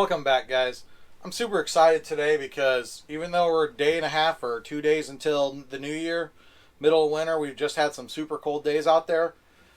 Welcome back, guys. I'm super excited today because even though we're a day and a half or 2 days until the new year, middle of winter, we've just had some super cold days out there.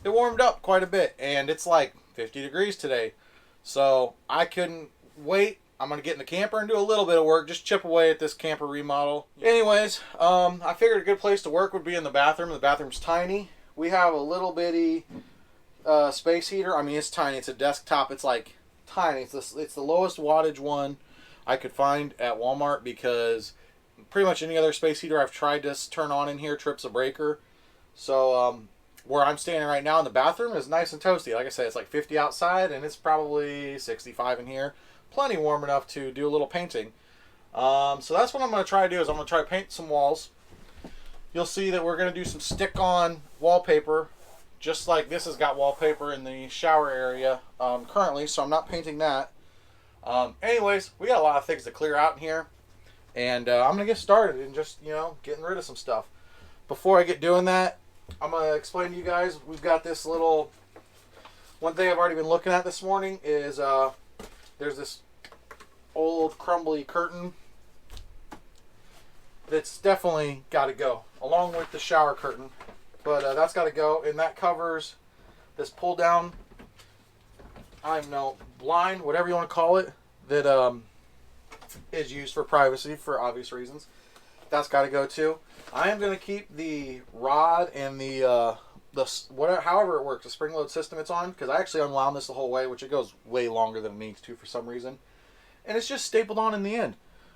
It warmed up quite a bit and it's like 50 degrees today. So I couldn't wait. I'm going to get in the camper and do a little bit of work, just chip away at this camper remodel. Anyways, I figured a good place to work would be in the bathroom. The bathroom's tiny. We have a little bitty space heater. I mean, it's tiny. It's a desktop. It's like tiny. It's the lowest wattage one I could find at Walmart because pretty much any other space heater I've tried to turn on in here trips a breaker. So where I'm standing right now in the bathroom is nice and toasty. Like I said, it's like 50 outside and it's probably 65 in here. Plenty warm enough to do a little painting. So that's what I'm going to try to do is I'm going to try to paint some walls. You'll see that we're going to do some stick-on wallpaper. Just like this has got wallpaper in the shower area currently, so I'm not painting that. Anyways, we got a lot of things to clear out in here. And I'm going to get started and just, getting rid of some stuff. Before I get doing that, I'm going to explain to you guys, we've got this little... One thing I've already been looking at this morning is there's this old crumbly curtain that's definitely got to go, along with the shower curtain. But that's got to go, and that covers this pull down, I don't know, blind, whatever you want to call it, that is used for privacy for obvious reasons. That's got to go too. I am going to keep the rod and the whatever, however it works, the spring load system it's on, because I actually unwound this the whole way, which it goes way longer than it needs to for some reason, and it's just stapled on in the end.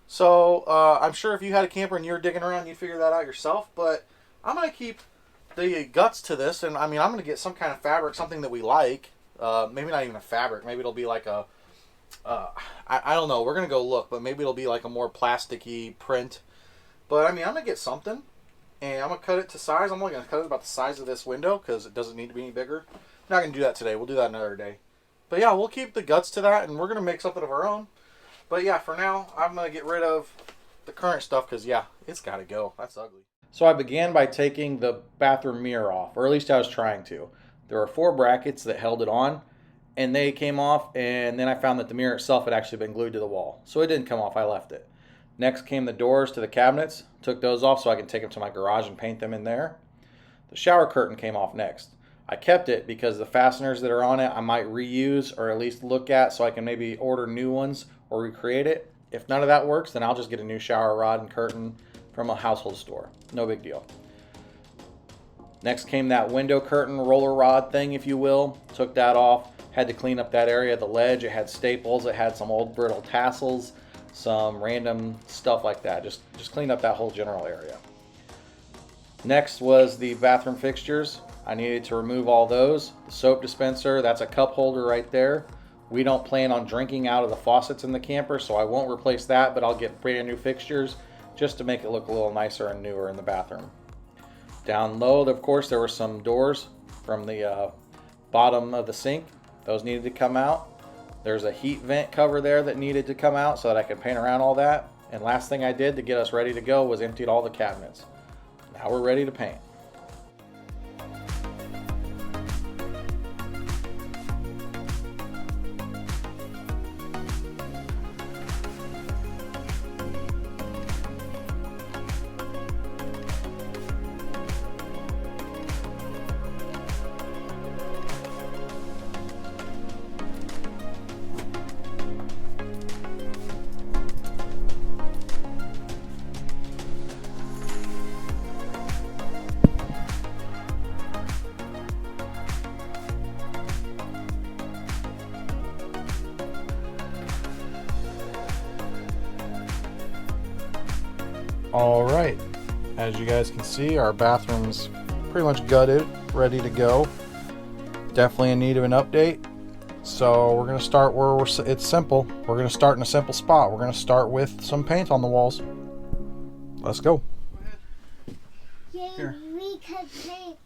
So I'm sure if you had a camper and you were digging around, you'd figure that out yourself. But I'm going to keep the guts to this, and I mean, I'm going to get some kind of fabric, something that we like. Maybe not even a fabric. Maybe it'll be like a, I don't know. We're going to go look, but maybe it'll be like a more plasticky print. But I mean, I'm going to get something, and I'm going to cut it to size. I'm only going to cut it about the size of this window because it doesn't need to be any bigger. I'm not going to do that today. We'll do that another day. But yeah, we'll keep the guts to that, and we're going to make something of our own. But yeah, for now, I'm going to get rid of the current stuff because, yeah, it's got to go. That's ugly. So I began by taking the bathroom mirror off, or at least I was trying to. There were 4 brackets that held it on, and they came off, and then I found that the mirror itself had actually been glued to the wall. So it didn't come off, I left it. Next came the doors to the cabinets, took those off so I can take them to my garage and paint them in there. The shower curtain came off next. I kept it because the fasteners that are on it I might reuse or at least look at so I can maybe order new ones or recreate it. If none of that works, then I'll just get a new shower rod and curtain from a household store. No big deal. Next came that window curtain roller rod thing, if you will. Took that off. Had to clean up that area of the ledge. It had staples. It had some old brittle tassels. Some random stuff like that. Just cleaned up that whole general area. Next was the bathroom fixtures. I needed to remove all those. The soap dispenser, that's a cup holder right there. We don't plan on drinking out of the faucets in the camper, so I won't replace that, but I'll get brand new fixtures just to make it look a little nicer and newer in the bathroom. Down low, of course, there were some doors from the bottom of the sink. Those needed to come out. There's a heat vent cover there that needed to come out so that I could paint around all that. And last thing I did to get us ready to go was emptied all the cabinets. Now we're ready to paint. All right, as you guys can see, our bathroom's pretty much gutted, ready to go. Definitely in need of an update. So we're gonna start where it's simple. We're gonna start in a simple spot. We're gonna start with some paint on the walls. Let's go. Yeah, Here. we could paint.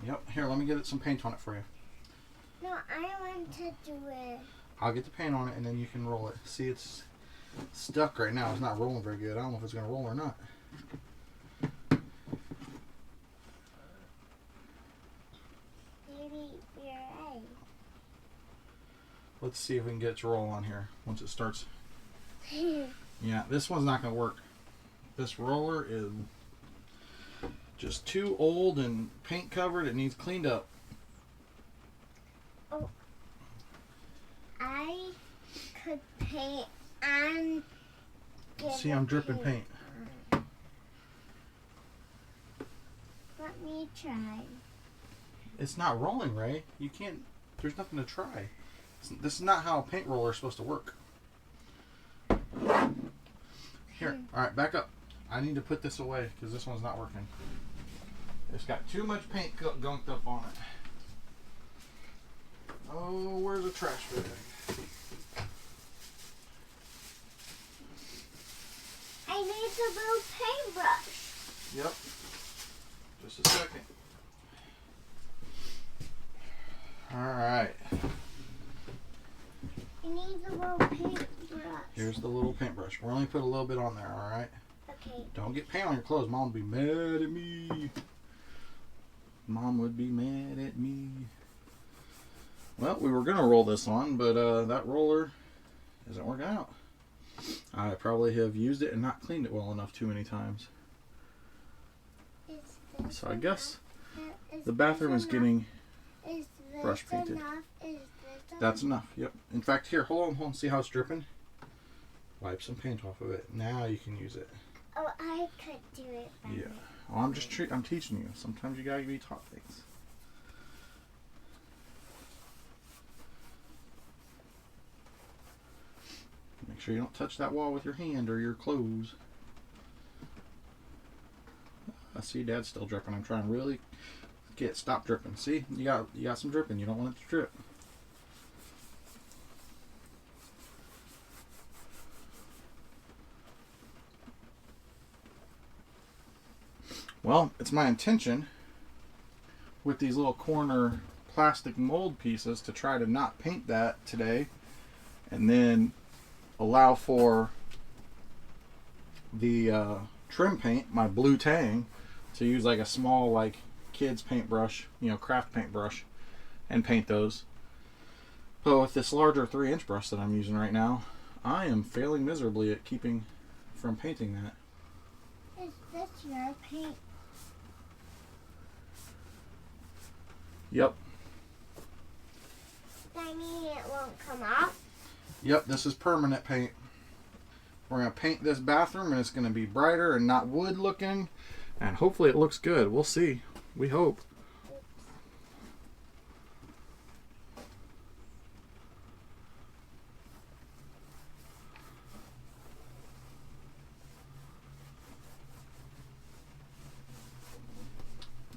Yep, here, let me get some paint on it for you. No, I want to do it. I'll get the paint on it and then you can roll it. See, it's stuck right now. It's not rolling very good. I don't know if it's going to roll or not. Maybe you're right. let's see if we can get it to roll on here once it starts. Yeah, this one's not going to work. This roller is just too old and paint covered. It needs cleaned up. Oh, I could paint and See, I'm dripping paint. Let me try. It's not rolling, Ray. You can't. There's nothing to try. This is not how a paint roller is supposed to work. Here, all right, back up. I need to put this away because this one's not working. It's got too much paint gunked up on it. Oh, where's the trash bag? I need a little paintbrush. Yep. Just a second. All right. I need a little paintbrush. Here's the little paintbrush. We're only put a little bit on there, all right? Okay. Don't get paint on your clothes. Mom would be mad at me. Mom would be mad at me. Well, we were going to roll this on, but that roller isn't working out. I probably have used it and not cleaned it well enough too many times. So I guess the bathroom is getting brush painted. That's enough, yep. In fact, here, hold on, see how it's dripping? Wipe some paint off of it. Now you can use it. Oh, I could do it by Yeah. Well, I'm teaching you. Sometimes you gotta be taught things. Make sure you don't touch that wall with your hand or your clothes. I see Dad's still dripping. I'm trying to really stop dripping. See, you got some dripping. You don't want it to drip. Well, it's my intention with these little corner plastic mold pieces to try to not paint that today, and then allow for the trim paint, my blue tang, to use like a small like kids paintbrush, craft paintbrush, and paint those. But with this larger 3-inch brush that I'm using right now, I am failing miserably at keeping from painting that. Is this your paint? Yep. I mean it won't come off? Yep, this is permanent paint. We're going to paint this bathroom and it's going to be brighter and not wood looking. And hopefully it looks good. We'll see. We hope.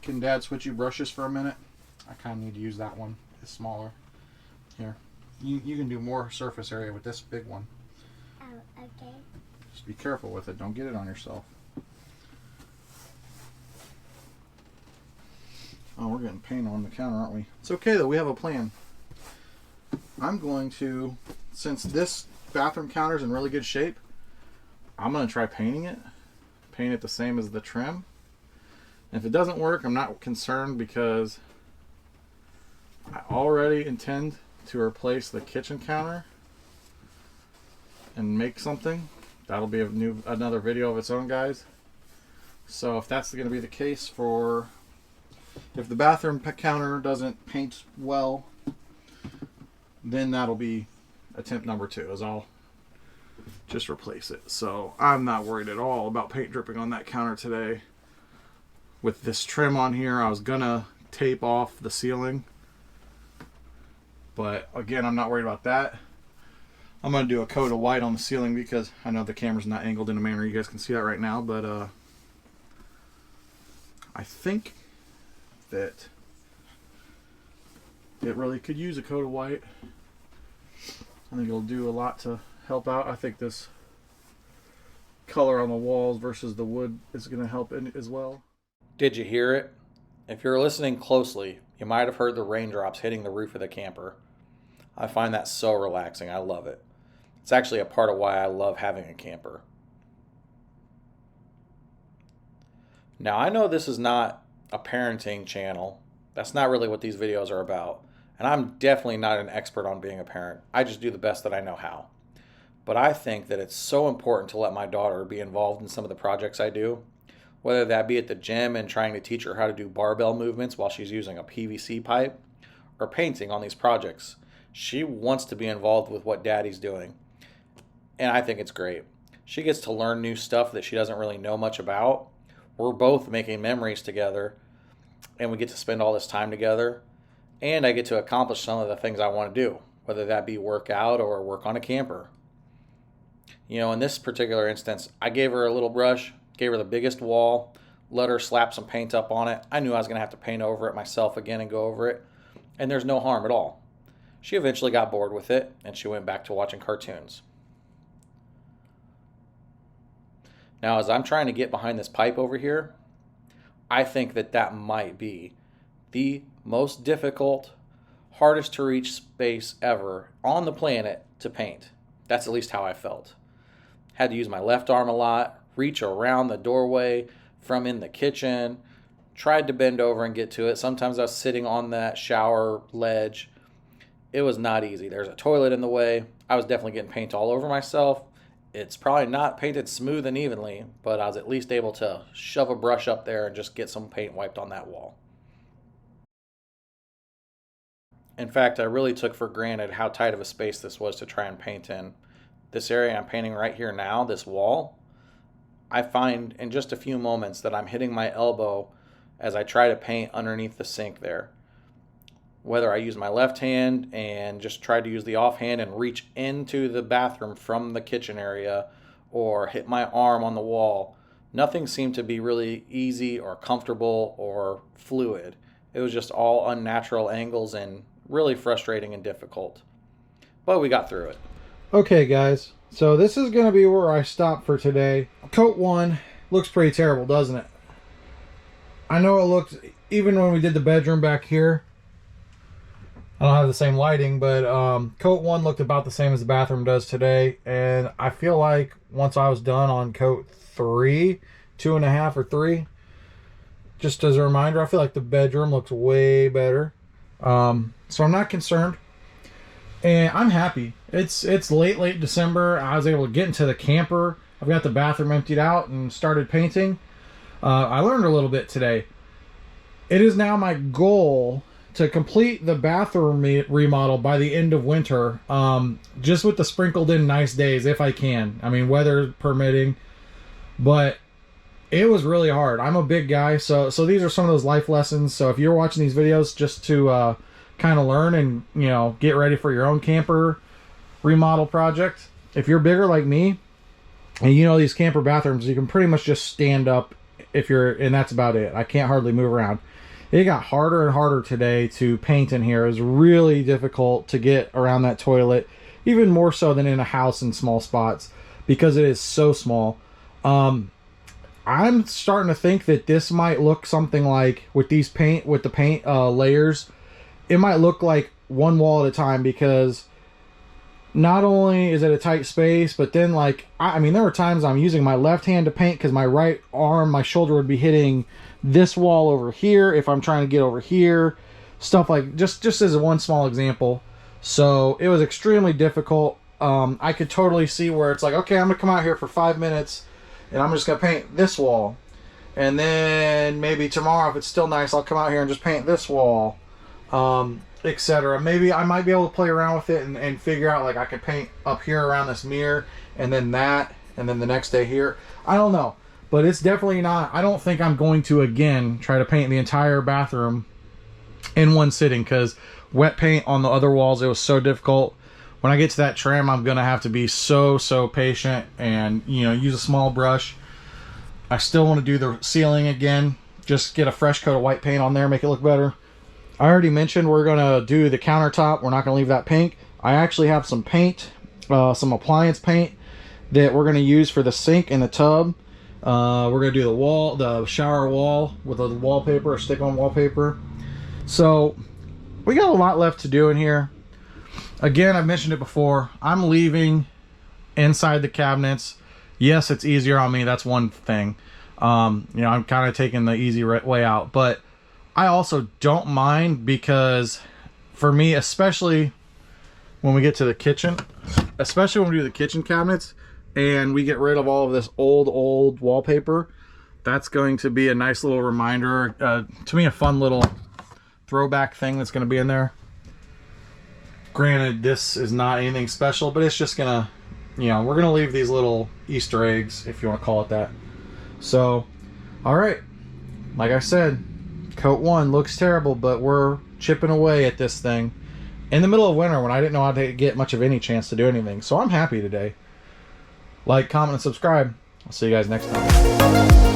Can Dad switch you brushes for a minute? I kind of need to use that one. It's smaller. Here. You can do more surface area with this big one. Oh, okay. Just be careful with it. Don't get it on yourself. Oh, we're getting paint on the counter, aren't we? It's okay, though. We have a plan. I'm going to, since this bathroom counter is in really good shape, I'm going to try painting it. Paint it the same as the trim. And if it doesn't work, I'm not concerned because I already intend to replace the kitchen counter and make something. That'll be another video of its own, guys. So if that's going to be the case for, if the bathroom counter doesn't paint well, then that'll be attempt number 2, is I'll just replace it. So I'm not worried at all about paint dripping on that counter today. With this trim on here, I was gonna tape off the ceiling, but again, I'm not worried about that. I'm gonna do a coat of white on the ceiling because I know the camera's not angled in a manner you guys can see that right now, but I think that it really could use a coat of white. I think it'll do a lot to help out. I think this color on the walls versus the wood is gonna help in as well. Did you hear it? If you're listening closely, you might have heard the raindrops hitting the roof of the camper. I find that so relaxing. I love it. It's actually a part of why I love having a camper. Now, I know this is not a parenting channel. That's not really what these videos are about. And I'm definitely not an expert on being a parent. I just do the best that I know how. But I think that it's so important to let my daughter be involved in some of the projects I do, whether that be at the gym and trying to teach her how to do barbell movements while she's using a PVC pipe, or painting on these projects. She wants to be involved with what daddy's doing. And I think it's great. She gets to learn new stuff that she doesn't really know much about. We're both making memories together, and we get to spend all this time together. And I get to accomplish some of the things I want to do, whether that be work out or work on a camper. You know, in this particular instance, I gave her a little brush, gave her the biggest wall, let her slap some paint up on it. I knew I was going to have to paint over it myself again and go over it. And there's no harm at all. She eventually got bored with it, and she went back to watching cartoons. Now, as I'm trying to get behind this pipe over here, I think that that might be the most difficult, hardest to reach space ever on the planet to paint. That's at least how I felt. Had to use my left arm a lot, reach around the doorway from in the kitchen, tried to bend over and get to it. Sometimes I was sitting on that shower ledge. It was not easy. There's a toilet in the way. I was definitely getting paint all over myself. It's probably not painted smooth and evenly, but I was at least able to shove a brush up there and just get some paint wiped on that wall. In fact, I really took for granted how tight of a space this was to try and paint in. This area I'm painting right here now, this wall, I find in just a few moments that I'm hitting my elbow as I try to paint underneath the sink there. Whether I use my left hand and just try to use the offhand and reach into the bathroom from the kitchen area, or hit my arm on the wall, nothing seemed to be really easy or comfortable or fluid. It was just all unnatural angles and really frustrating and difficult. But we got through it. Okay, guys. So this is going to be where I stop for today. Coat 1 looks pretty terrible, doesn't it? I know it looked, even when we did the bedroom back here, I don't have the same lighting, but coat 1 looked about the same as the bathroom does today. And I feel like once I was done on coat 3, 2.5 or 3, just as a reminder, I feel like the bedroom looks way better. So I'm not concerned. And I'm happy. It's late December. I was able to get into the camper. I've got the bathroom emptied out and started painting. I learned a little bit today. It is now my goal to complete the bathroom remodel by the end of winter, just with the sprinkled in nice days if I can. I mean, weather permitting. But it was really hard. I'm a big guy, so these are some of those life lessons. So if you're watching these videos just to kind of learn and, you know, get ready for your own camper remodel project, if you're bigger like me and you know these camper bathrooms, you can pretty much just stand up and that's about it. I can't hardly move around. It got harder and harder today to paint in here. It was really difficult to get around that toilet, even more so than in a house in small spots, because it is so small. I'm starting to think that this might look something like, with the paint layers, it might look like one wall at a time, because not only is it a tight space, but then, like, I mean, there were times I'm using my left hand to paint because my right arm, my shoulder would be hitting this wall over here if I'm trying to get over here. Stuff like, just as one small example. So it was extremely difficult. I could totally see where it's like, okay, I'm going to come out here for 5 minutes and I'm just going to paint this wall. And then maybe tomorrow, if it's still nice, I'll come out here and just paint this wall. Etc. Maybe I might be able to play around with it and figure out, like, I could paint up here around this mirror and then that, and then the next day here. I don't know, but it's definitely not, I don't think I'm going to again try to paint the entire bathroom in one sitting, because wet paint on the other walls, it was so difficult. When I get to that trim, I'm gonna have to be so patient and, you know, use a small brush. I still want to do the ceiling again, just get a fresh coat of white paint on there, make it look better. I already mentioned we're going to do the countertop. We're not going to leave that pink. I actually have some paint, some appliance paint that we're going to use for the sink and the tub. We're going to do the shower wall with a wallpaper, a stick-on wallpaper. So we got a lot left to do in here. Again, I've mentioned it before. I'm leaving inside the cabinets. Yes, it's easier on me. That's one thing. You know, I'm kind of taking the easy way out, but I also don't mind, because for me, especially when we get to the kitchen, especially when we do the kitchen cabinets and we get rid of all of this old wallpaper, that's going to be a nice little reminder, to me, a fun little throwback thing that's going to be in there. Granted, this is not anything special, but it's just gonna, you know, we're gonna leave these little Easter eggs, if you want to call it that. So, all right, like I said, coat 1 looks terrible, but we're chipping away at this thing in the middle of winter when I didn't know how to get much of any chance to do anything. So I'm happy today. Like, comment, and subscribe. I'll see you guys next time.